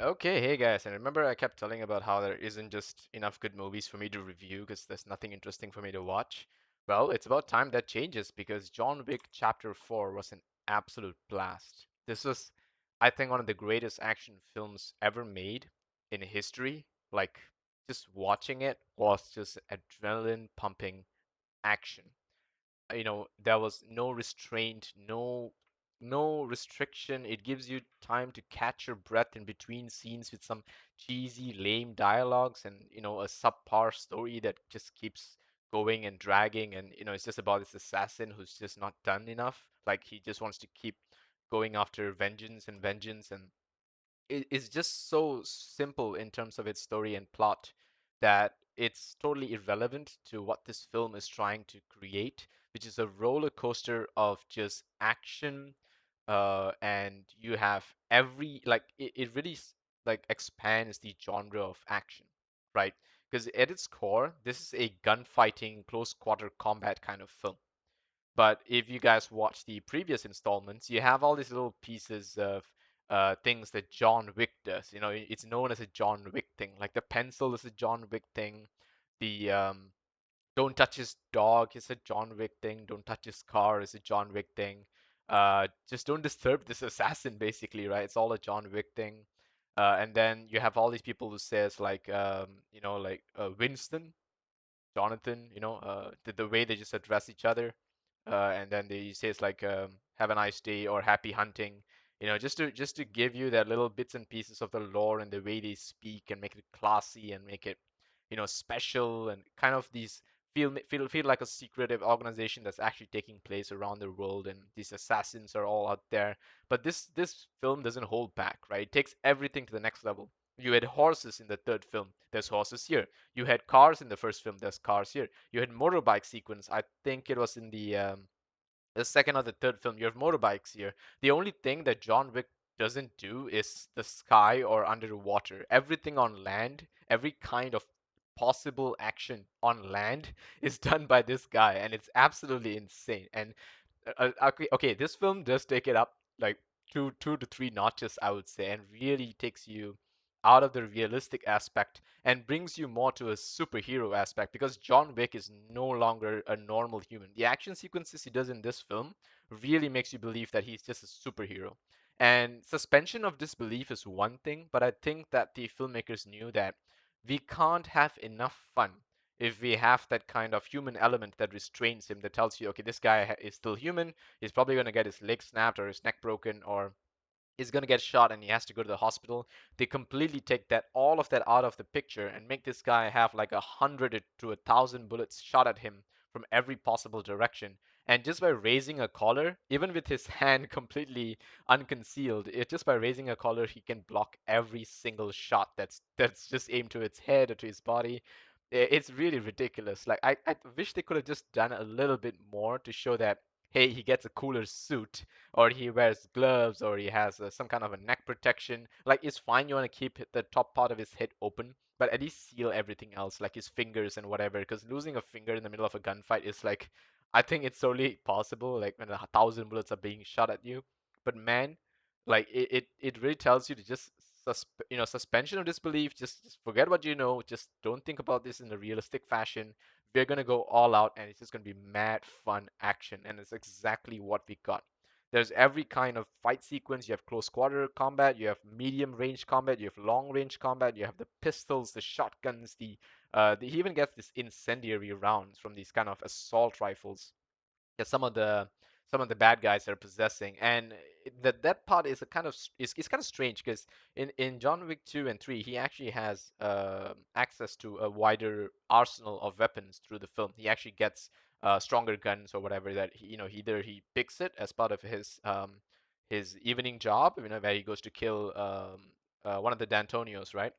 Okay, hey guys, and remember I kept telling about how there isn't just enough good movies for me to review because there's nothing interesting for me to watch? Well, it's about time that changes because John Wick Chapter 4 was an absolute blast. This was, I think, one of the greatest action films ever made in history. Like, just watching it was just adrenaline pumping action. There was no restraint, no restriction. It gives you time to catch your breath in between scenes with some cheesy lame dialogues and a subpar story that just keeps going and dragging, and it's just about this assassin who's just not done enough. Like, he just wants to keep going after vengeance and vengeance, and is just so simple in terms of its story and plot that it's totally irrelevant to what this film is trying to create, which is a roller coaster of just action, and you have every like it really like expands the genre of action, right? Because at its core, this is a gunfighting, close quarter combat kind of film. But if you guys watch the previous installments, you have all these little pieces of things that John Wick does. It's known as a John Wick thing. Like the pencil is a John Wick thing. The don't touch his dog is a John Wick thing. Don't touch his car is a John Wick thing. Just don't disturb this assassin, basically, right? It's all a John Wick thing. And then you have all these people who says like, Winston, Jonathan, the way they just address each other, and then they say it's like "Have a nice day" or "Happy hunting," just to give you that little bits and pieces of the lore and the way they speak and make it classy and make it, special and kind of these feel like a secretive organization that's actually taking place around the world, and these assassins are all out there. But this film doesn't hold back, right? It takes everything to the next level. You had horses in the third film. There's horses here. You had cars in the first film. There's cars here. You had motorbike sequence. I think it was in the second or the third film. You have motorbikes here. The only thing that John Wick doesn't do is the sky or underwater. Everything on land, every kind of possible action on land is done by this guy, and it's absolutely insane. And okay, this film does take it up like two to three notches, I would say, and really takes you out of the realistic aspect and brings you more to a superhero aspect because John Wick is no longer a normal human. The action sequences he does in this film really makes you believe that he's just a superhero. And suspension of disbelief is one thing, but I think that the filmmakers knew that we can't have enough fun if we have that kind of human element that restrains him, that tells you, okay, this guy is still human. He's probably going to get his leg snapped or his neck broken, or is going to get shot and he has to go to the hospital. They completely take that all of that out of the picture and make this guy have like 100 to 1,000 bullets shot at him from every possible direction. And just by raising a collar, even with his hand completely unconcealed, just by raising a collar, he can block every single shot that's just aimed to its head or to his body. It's really ridiculous. Like I wish they could have just done a little bit more to show that hey, he gets a cooler suit, or he wears gloves, or he has some kind of a neck protection. Like, it's fine you want to keep the top part of his head open, but at least seal everything else, like his fingers and whatever. Because losing a finger in the middle of a gunfight is like, I think it's totally possible, like when 1,000 bullets are being shot at you. But man, like it really tells you to just suspension of disbelief. Just forget what you know. Just don't think about this in a realistic fashion. We're gonna go all out, and it's just gonna be mad fun action, and it's exactly what we got. There's every kind of fight sequence. You have close quarter combat, you have medium range combat, you have long range combat, you have the pistols, the shotguns, he even gets this incendiary rounds from these kind of assault rifles that some of the bad guys are possessing, and that part is a kind of is kind of strange because in John Wick 2 and 3 he actually has access to a wider arsenal of weapons through the film. He actually gets stronger guns or whatever that either he picks it as part of his evening job, where he goes to kill one of the D'Antonios, right?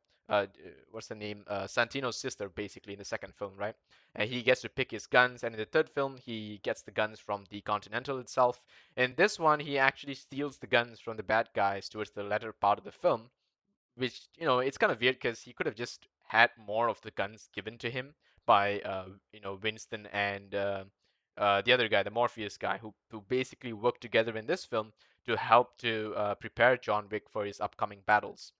What's the name? Santino's sister, basically, in the second film, right? And he gets to pick his guns, and in the third film he gets the guns from the Continental itself. In this one he actually steals the guns from the bad guys towards the latter part of the film, which it's kind of weird because he could have just had more of the guns given to him by Winston and the other guy, the Morpheus guy, who basically work together in this film to help to prepare John Wick for his upcoming battles.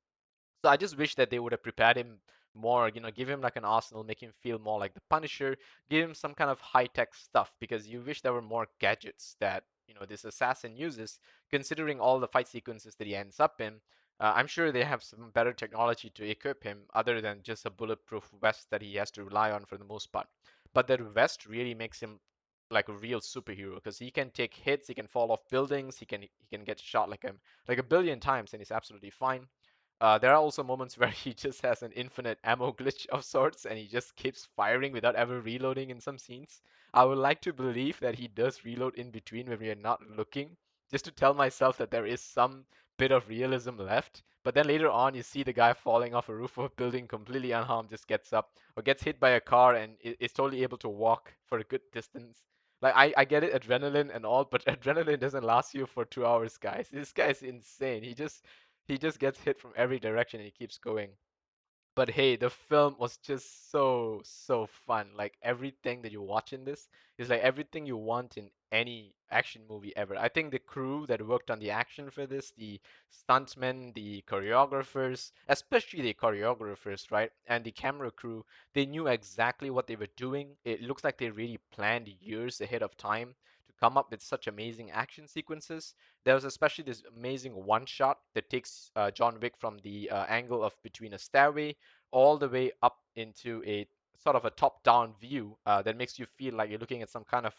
So I just wish that they would have prepared him more, give him like an arsenal, make him feel more like the Punisher, give him some kind of high-tech stuff because you wish there were more gadgets that, this assassin uses, considering all the fight sequences that he ends up in. I'm sure they have some better technology to equip him other than just a bulletproof vest that he has to rely on for the most part. But that vest really makes him like a real superhero because he can take hits, he can fall off buildings, he can get shot like a billion times and he's absolutely fine. There are also moments where he just has an infinite ammo glitch of sorts and he just keeps firing without ever reloading in some scenes. I would like to believe that he does reload in between when we are not looking, just to tell myself that there is some bit of realism left. But then later on, you see the guy falling off a roof of a building completely unharmed, just gets up or gets hit by a car and is totally able to walk for a good distance. Like I get it, adrenaline and all, but adrenaline doesn't last you for 2 hours, guys. This guy's insane. He just gets hit from every direction and he keeps going. But hey, the film was just so fun. Like everything that you watch in this is like everything you want in any action movie ever. I think the crew that worked on the action for this, the stuntmen, the choreographers, especially the choreographers, right? And the camera crew, they knew exactly what they were doing. It looks like they really planned years ahead of time to come up with such amazing action sequences. There was especially this amazing one shot that takes John Wick from the angle of between a stairway all the way up into a sort of a top-down view that makes you feel like you're looking at some kind of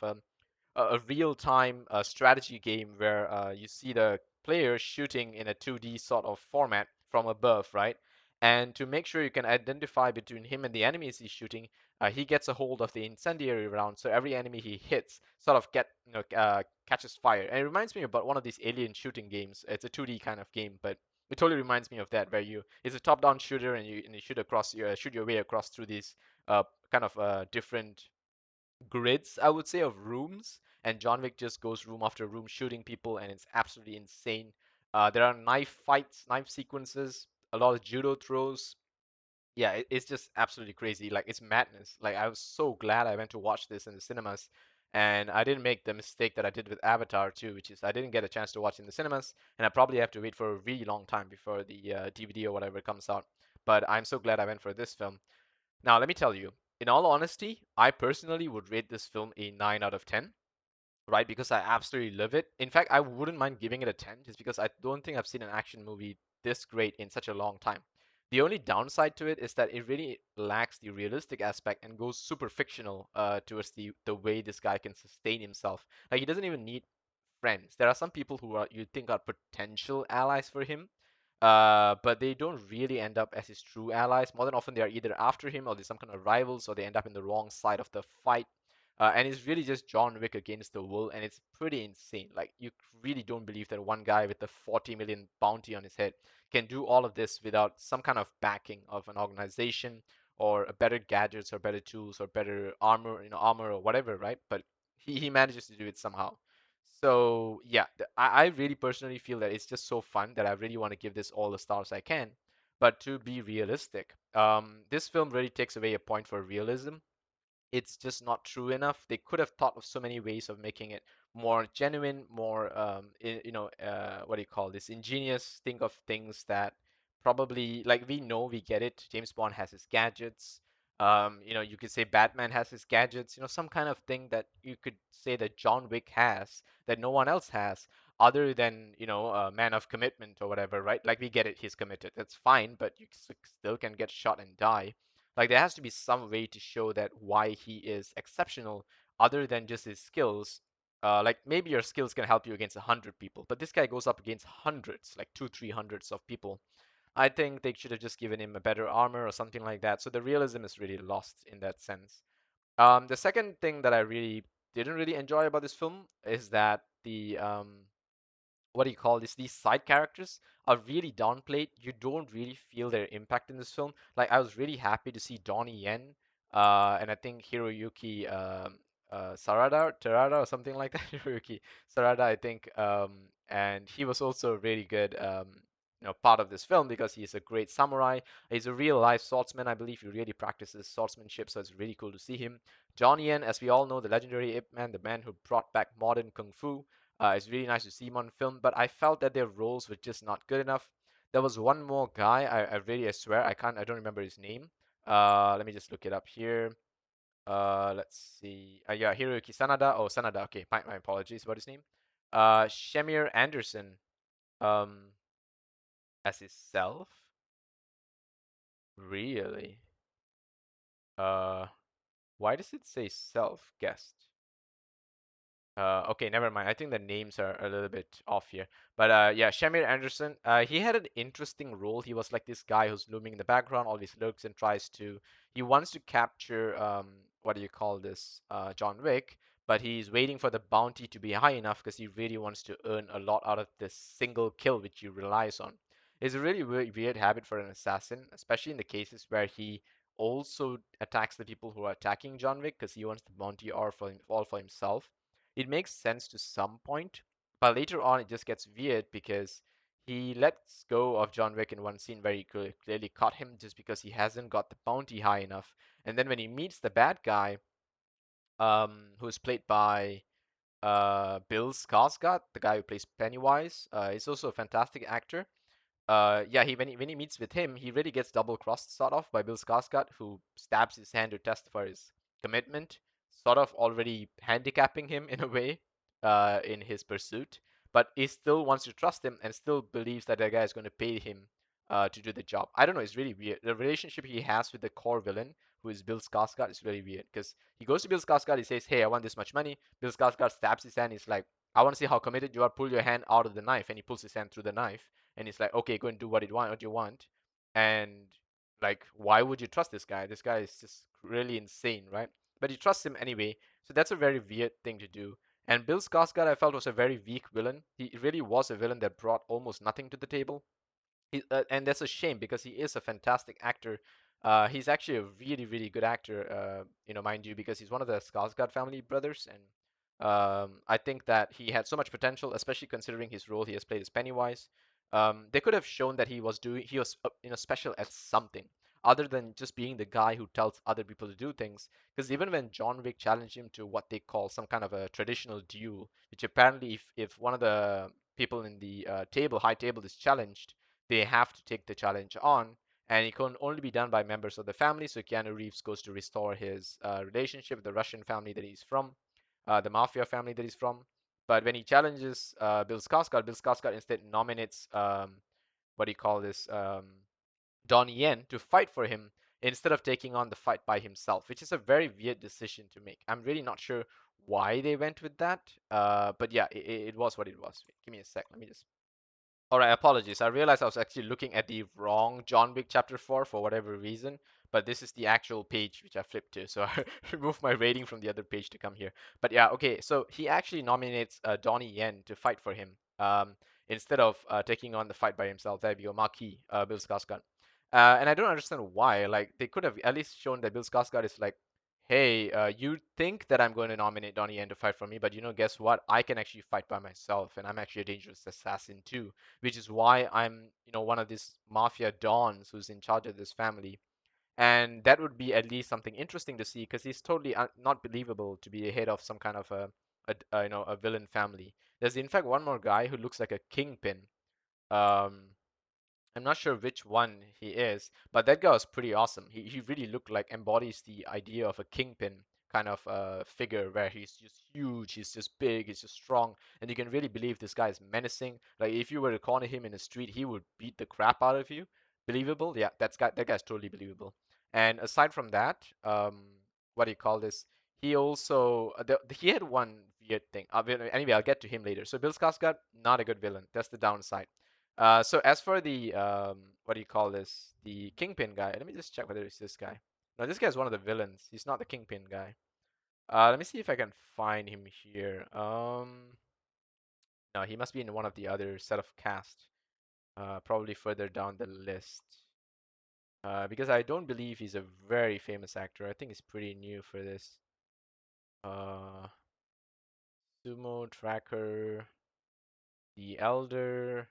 a real-time strategy game where you see the player shooting in a 2D sort of format from above, right? And to make sure you can identify between him and the enemies he's shooting, he gets a hold of the incendiary round, so every enemy he hits sort of catches fire. And it reminds me about one of these alien shooting games. It's a 2D kind of game, but it totally reminds me of that, where it's a top-down shooter and you shoot your way across through these kind of different grids, I would say, of rooms. And John Wick just goes room after room shooting people, and it's absolutely insane. There are knife fights, knife sequences, a lot of judo throws. Yeah, it's just absolutely crazy. Like it's madness. Like I was so glad I went to watch this in the cinemas, and I didn't make the mistake that I did with Avatar too, which is I didn't get a chance to watch in the cinemas, and I probably have to wait for a really long time before the DVD or whatever comes out. But I'm so glad I went for this film. Now, let me tell you, in all honesty, I personally would rate this film a 9 out of 10, right? Because I absolutely love it. In fact, I wouldn't mind giving it a 10 just because I don't think I've seen an action movie this great in such a long time. The only downside to it is that it really lacks the realistic aspect and goes super fictional towards the way this guy can sustain himself. Like he doesn't even need friends. There are some people who are you think are potential allies for him, but they don't really end up as his true allies. More than often, they are either after him or they're some kind of rivals, or they end up in the wrong side of the fight. And it's really just John Wick against the world, and it's pretty insane. Like you really don't believe that one guy with the 40 million bounty on his head can do all of this without some kind of backing of an organization or better gadgets or better tools or better armor, armor or whatever, right? But he manages to do it somehow. So yeah, I really personally feel that it's just so fun that I really want to give this all the stars I can. But to be realistic, this film really takes away a point for realism. It's just not true enough. They could have thought of so many ways of making it more genuine, more what do you call this? Ingenious. Think of things that probably like we get it. James Bond has his gadgets. You could say Batman has his gadgets. Some kind of thing that you could say that John Wick has that no one else has, other than a man of commitment or whatever, right? Like we get it, he's committed. That's fine, but you still can get shot and die. Like there has to be some way to show that why he is exceptional other than just his skills. Like maybe your skills can help you against 100 people, but this guy goes up against hundreds, like two, three hundreds of people. I think they should have just given him a better armor or something like that. So the realism is really lost in that sense. The second thing that I really didn't really enjoy about this film is that the what do you call this? These side characters are really downplayed. You don't really feel their impact in this film. Like I was really happy to see Donnie Yen, and I think Hiroyuki Terada or something like that. Hiroyuki Sarada, I think, and he was also really good. Part of this film because he's a great samurai. He's a real life swordsman, I believe. He really practices swordsmanship, so it's really cool to see him. Donnie Yen, as we all know, the legendary Ip Man, the man who brought back modern kung fu. It's really nice to see him on film, but I felt that their roles were just not good enough. There was one more guy. I really, I swear, I don't remember his name. Let me just look it up here. Let's see. Yeah, Hiroyuki Sanada. Oh, Sanada. Okay, my apologies about his name. Shamir Anderson. Um, as his self. Really? Uh, why does it say self guest? Okay, never mind. I think the names are a little bit off here. But yeah, Shamir Anderson, he had an interesting role. He was like this guy who's looming in the background, always lurks and tries to. He wants to capture, what do you call this, John Wick, but he's waiting for the bounty to be high enough because he really wants to earn a lot out of this single kill which he relies on. It's a really weird habit for an assassin, especially in the cases where he also attacks the people who are attacking John Wick because he wants the bounty all for himself. It makes sense to some point, but later on it just gets weird because he lets go of John Wick in one scene where he clearly caught him just because he hasn't got the bounty high enough. And then when he meets the bad guy, who's played by Bill Skarsgård, the guy who plays Pennywise, he's also a fantastic actor. Yeah, when he meets with him, he really gets double crossed sort of by Bill Skarsgård, who stabs his hand to test for his commitment, sort of already handicapping him in a way, in his pursuit. But he still wants to trust him and still believes that guy is going to pay him to do the job. I don't know. It's really weird. The relationship he has with the core villain, who is Bill Skarsgård, is really weird because he goes to Bill Skarsgård. He says, "Hey, I want this much money." Bill Skarsgård stabs his hand. He's like, "I want to see how committed you are. Pull your hand out of the knife," and he pulls his hand through the knife and he's like, okay, go and do what you want. And like, why would you trust this guy? This guy is just really insane, right? But you trust him anyway. So that's a very weird thing to do. And Bill Skarsgård, I felt, was a very weak villain. He really was a villain that brought almost nothing to the table. And that's a shame because he is a fantastic actor. He's actually a really, really good actor, mind you, because he's one of the Skarsgård family brothers, and I think that he had so much potential, especially considering his role he has played as Pennywise. They could have shown that he was special at something other than just being the guy who tells other people to do things. Because even when John Wick challenged him to what they call some kind of a traditional duel, which apparently if one of the people in the high table is challenged, they have to take the challenge on, and it can only be done by members of the family. So Keanu Reeves goes to restore his relationship with the Russian family that he's from, the mafia family that he's from. But when he challenges Bill Skarsgård instead nominates what do you call this Donnie Yen to fight for him instead of taking on the fight by himself, which is a very weird decision to make. I'm really not sure why they went with that, but yeah, it was what it was. Give me a sec. Let me just all right, apologies. I realized I was actually looking at the wrong John Wick Chapter 4 for whatever reason, but this is the actual page which I flipped to, so I removed my rating from the other page to come here. But yeah, okay, so he actually nominates Donnie Yen to fight for him instead of taking on the fight by himself. That'd be Marquis, Bill Skarsgård. And I don't understand why. Like, they could have at least shown that Bill Skarsgård is like, hey, you think that I'm going to nominate Donnie Yen to fight for me, but guess what? I can actually fight by myself, and I'm actually a dangerous assassin too, which is why I'm, one of these mafia dons who's in charge of this family. And that would be at least something interesting to see because he's totally not believable to be the head of some kind of a villain family. There's in fact one more guy who looks like a kingpin. Um, I'm not sure which one he is, but that guy was pretty awesome. He really looked like embodies the idea of a kingpin kind of figure where he's just huge, he's just big, he's just strong, and you can really believe this guy is menacing. Like if you were to corner him in the street, he would beat the crap out of you. Believable? Yeah, that guy's totally believable. And aside from that, what do you call this? He also he had one weird thing. Anyway, I'll get to him later. So Bill Skarsgård, not a good villain. That's the downside. So as for the what do you call this? The Kingpin guy. Let me just check whether it's this guy. No, this guy's one of the villains. He's not the Kingpin guy. Let me see if I can find him here. No, he must be in one of the other set of cast. Probably further down the list. Because I don't believe he's a very famous actor. I think he's pretty new for this. Uh, Sumo Tracker, The Elder,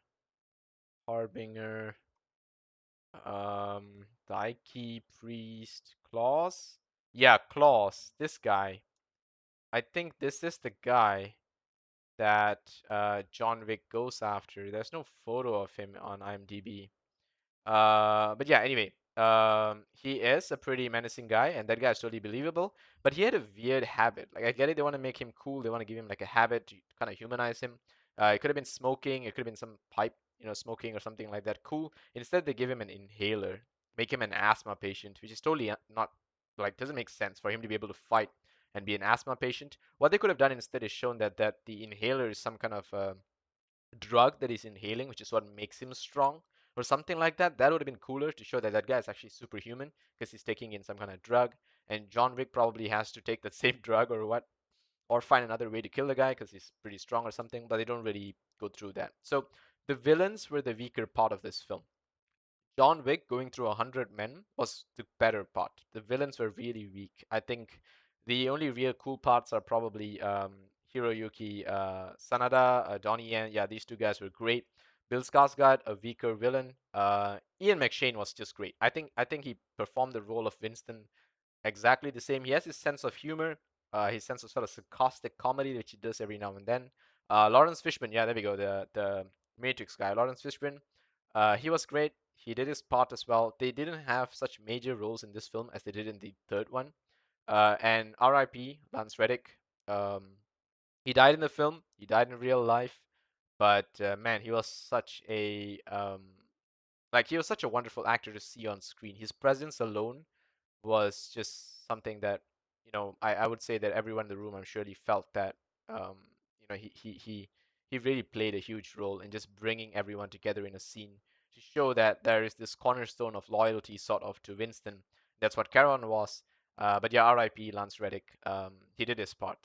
Harbinger. Daiki Priest Claus? Yeah, Claus. This guy. I think this is the guy that John Wick goes after. There's no photo of him on IMDb. But yeah, anyway, he is a pretty menacing guy, and that guy is totally believable. But he had a weird habit. Like I get it, they want to make him cool. They want to give him like a habit to kind of humanize him. It could have been smoking. It could have been some pipe, smoking or something like that. Cool. Instead, they give him an inhaler, make him an asthma patient, which is totally not like doesn't make sense for him to be able to fight and be an asthma patient. What they could have done instead is shown that the inhaler is some kind of drug that he's inhaling, which is what makes him strong, or something like that. That would have been cooler to show that that guy is actually superhuman because he's taking in some kind of drug. And John Wick probably has to take that same drug or what, or find another way to kill the guy because he's pretty strong or something. But they don't really go through that. So the villains were the weaker part of this film. John Wick going through 100 men was the better part. The villains were really weak. I think the only real cool parts are probably Hiroyuki Sanada, Donnie Yen. Yeah, these two guys were great. Bill Skarsgård, a weaker villain. Ian McShane was just great. I think he performed the role of Winston exactly the same. He has his sense of humor, his sense of sort of sarcastic comedy, which he does every now and then. Lawrence Fishburne, yeah, there we go, the Matrix guy, Lawrence Fishburne. He was great. He did his part as well. They didn't have such major roles in this film as they did in the third one. And R.I.P. Lance Reddick. Um, he died in the film. He died in real life. But man, he was such a he was such a wonderful actor to see on screen. His presence alone was just something that I would say that everyone in the room I'm surely felt that um, he really played a huge role in just bringing everyone together in a scene to show that there is this cornerstone of loyalty sort of to Winston. That's what Charon was. But yeah, R.I.P. Lance Reddick. He did his part.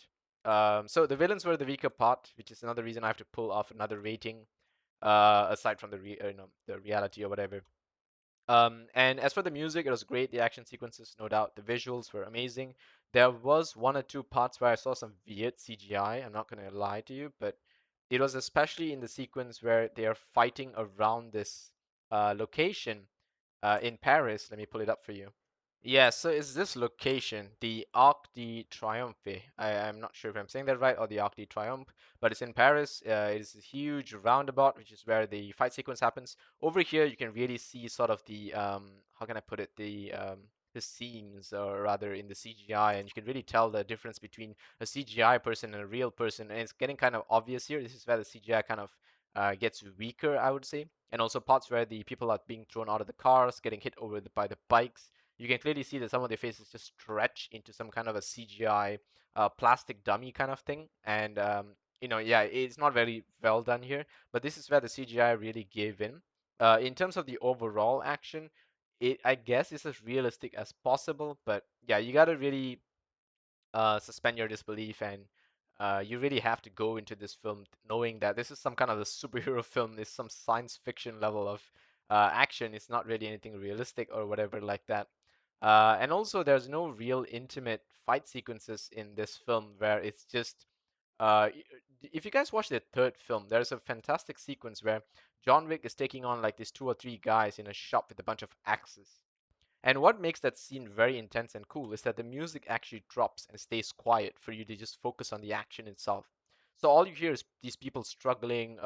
So the villains were the weaker part, which is another reason I have to pull off another rating, aside from the reality or whatever. And as for the music, it was great. The action sequences, no doubt. The visuals were amazing. There was one or two parts where I saw some weird CGI. I'm not gonna lie to you, but it was especially in the sequence where they are fighting around this location in Paris. Let me pull it up for you. Yeah, so it's this location, the Arc de Triomphe. I'm not sure if I'm saying that right, or the Arc de Triomphe, but it's in Paris. It's a huge roundabout, which is where the fight sequence happens. Over here, you can really see sort of the how can I put it, the seams, or rather in the CGI, and you can really tell the difference between a CGI person and a real person, and it's getting kind of obvious here. This is where the CGI kind of gets weaker, I would say, and also parts where the people are being thrown out of the cars, getting hit by the bikes. You can clearly see that some of their faces just stretch into some kind of a CGI plastic dummy kind of thing. And yeah, it's not very well done here, but this is where the CGI really gave in. In terms of the overall action, I guess is as realistic as possible, but yeah, you gotta really suspend your disbelief, and you really have to go into this film knowing that this is some kind of a superhero film. It's some science fiction level of action. It's not really anything realistic or whatever like that. And also, there's no real intimate fight sequences in this film where it's just. If you guys watch the third film, there's a fantastic sequence where John Wick is taking on like these two or three guys in a shop with a bunch of axes. And what makes that scene very intense and cool is that the music actually drops and stays quiet for you to just focus on the action itself. So all you hear is these people struggling,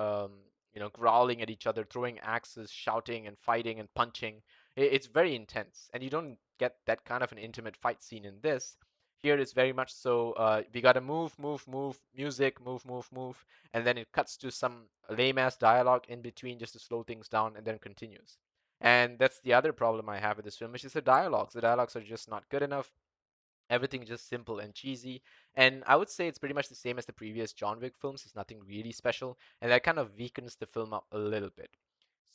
growling at each other, throwing axes, shouting and fighting and punching. It's very intense, and you don't get that kind of an intimate fight scene in this. Here it's very much so. We gotta move, move, move, music, move, move, move, and then it cuts to some lame ass dialogue in between just to slow things down, and then continues. And that's the other problem I have with this film, which is the dialogues. The dialogues are just not good enough. Everything is just simple and cheesy. And I would say it's pretty much the same as the previous John Wick films. It's nothing really special. And that kind of weakens the film up a little bit.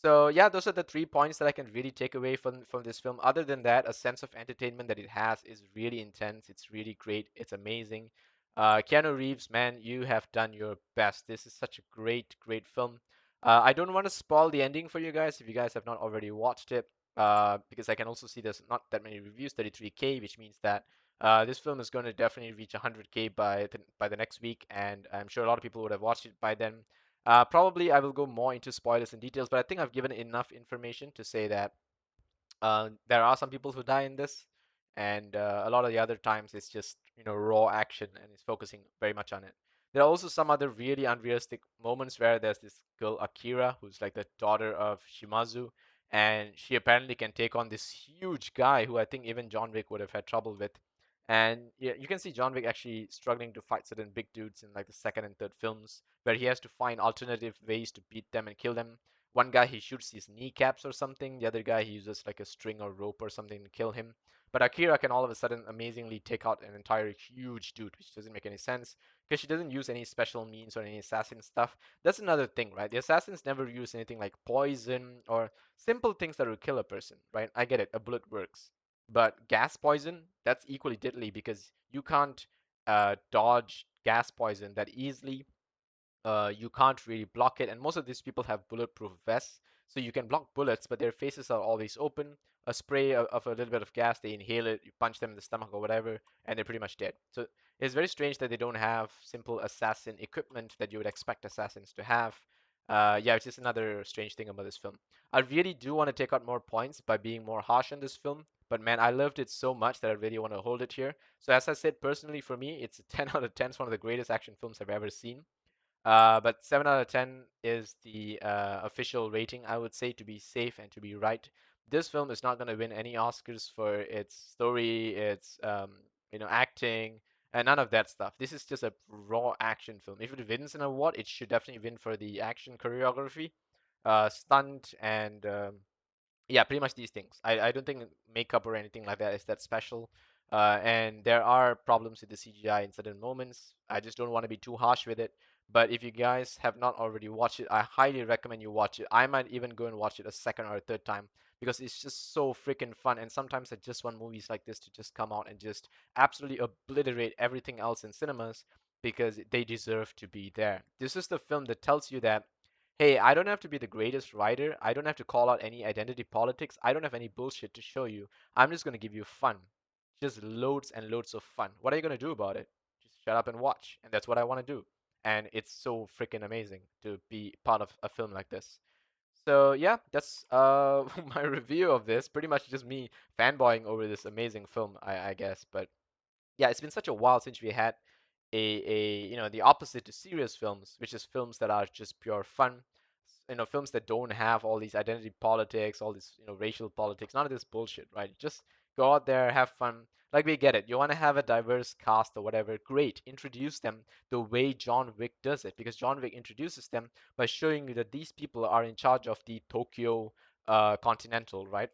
So yeah, those are the 3 points that I can really take away from this film. Other than that, a sense of entertainment that it has is really intense. It's really great. It's amazing. Keanu Reeves, man, you have done your best. This is such a great, great film. I don't want to spoil the ending for you guys if you guys have not already watched it, because I can also see there's not that many reviews, 33K, which means that this film is going to definitely reach 100K by the next week, and I'm sure a lot of people would have watched it by then. Probably I will go more into spoilers and details, but I think I've given enough information to say that there are some people who die in this, and a lot of the other times it's just raw action and it's focusing very much on it. There are also some other really unrealistic moments where there's this girl Akira, who's like the daughter of Shimazu, and she apparently can take on this huge guy who I think even John Wick would have had trouble with. And yeah, you can see John Wick actually struggling to fight certain big dudes in like the second and third films, where he has to find alternative ways to beat them and kill them. One guy he shoots his kneecaps or something. The other guy he uses like a string or rope or something to kill him. But Akira can all of a sudden amazingly take out an entire huge dude, which doesn't make any sense because she doesn't use any special means or any assassin stuff. That's another thing, right? The assassins never use anything like poison or simple things that will kill a person, right? I get it, a bullet works. But gas poison, that's equally deadly because you can't dodge gas poison that easily. You can't really block it, and most of these people have bulletproof vests, so you can block bullets, but their faces are always open. A spray of a little bit of gas, they inhale it, you punch them in the stomach or whatever, and they're pretty much dead. So it's very strange that they don't have simple assassin equipment that you would expect assassins to have. Yeah, it's just another strange thing about this film. I really do want to take out more points by being more harsh on this film, but man, I loved it so much that I really want to hold it here. So as I said, personally for me, it's a 10 out of 10. It's one of the greatest action films I've ever seen. But 7 out of 10 is the official rating, I would say, to be safe and to be right. This film is not going to win any Oscars for its story, its acting, and none of that stuff. This is just a raw action film. If it wins an award, it should definitely win for the action choreography, stunt, and yeah, pretty much these things. I don't think makeup or anything like that is that special. And there are problems with the CGI in certain moments. I just don't want to be too harsh with it. But if you guys have not already watched it, I highly recommend you watch it. I might even go and watch it a second or a third time because it's just so freaking fun. And sometimes I just want movies like this to just come out and just absolutely obliterate everything else in cinemas because they deserve to be there. This is the film that tells you that hey, I don't have to be the greatest writer. I don't have to call out any identity politics. I don't have any bullshit to show you. I'm just going to give you fun. Just loads and loads of fun. What are you going to do about it? Just shut up and watch. And that's what I want to do. And it's so freaking amazing to be part of a film like this. So yeah, that's my review of this. Pretty much just me fanboying over this amazing film, I guess. But yeah, it's been such a while since we had the opposite to serious films, which is films that are just pure fun. Films that don't have all these identity politics, all this racial politics, none of this bullshit, right? Just go out there, have fun. Like we get it. You want to have a diverse cast or whatever, great. Introduce them the way John Wick does it, because John Wick introduces them by showing you that these people are in charge of the Tokyo Continental, right?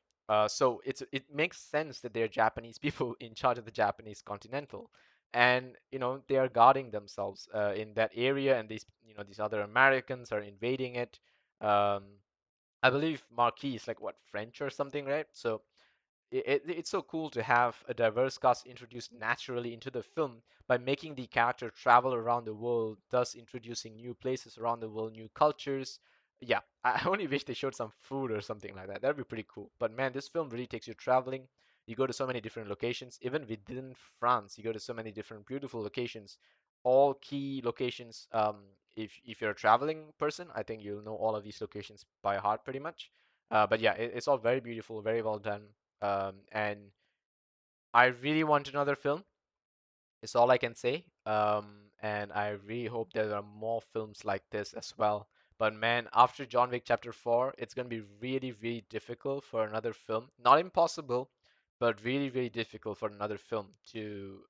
So it makes sense that they're Japanese people in charge of the Japanese Continental, and they are guarding themselves in that area, and these other Americans are invading it. Um, I believe Marquis is like what French or something, right? So it's so cool to have a diverse cast introduced naturally into the film by making the character travel around the world, thus introducing new places around the world, new cultures. Yeah, I only wish they showed some food or something like that. That'd be pretty cool. But man, this film really takes you traveling. You go to so many different locations. Even within France, you go to so many different beautiful locations. All key locations. If you're a traveling person, I think you'll know all of these locations by heart pretty much. But yeah, it's all very beautiful, very well done. And I really want another film. Is all I can say. And I really hope there are more films like this as well. But man, after John Wick Chapter 4, it's gonna be really, really difficult for another film. Not impossible, but really, really difficult for another film to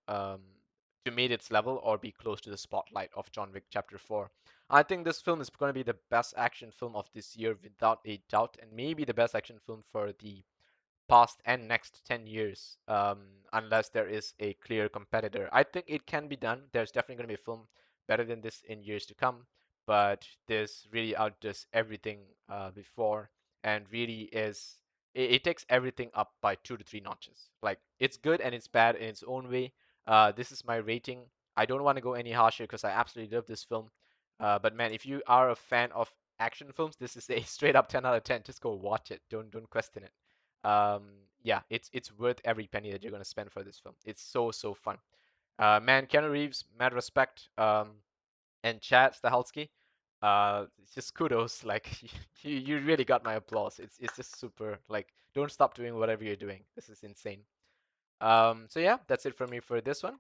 meet its level or be close to the spotlight of John Wick Chapter 4. I think this film is gonna be the best action film of this year without a doubt, and maybe the best action film for the past and next 10 years, unless there is a clear competitor. I think it can be done. There's definitely going to be a film better than this in years to come, but this really outdoes everything before and really it takes everything up by 2 to 3 notches. Like, it's good and it's bad in its own way. This is my rating. I don't want to go any harsher because I absolutely love this film. But man, if you are a fan of action films, this is a straight up 10 out of 10. Just go watch it. Don't question it. um, yeah, it's worth every penny that you're gonna spend for this film. It's so fun. Man, Keanu Reeves, mad respect. And Chad Stahelski, it's just kudos. Like you really got my applause. It's just super. Like, don't stop doing whatever you're doing. This is insane. So yeah, that's it for me for this one.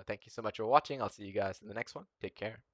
Thank you so much for watching. I'll see you guys in the next one. Take care.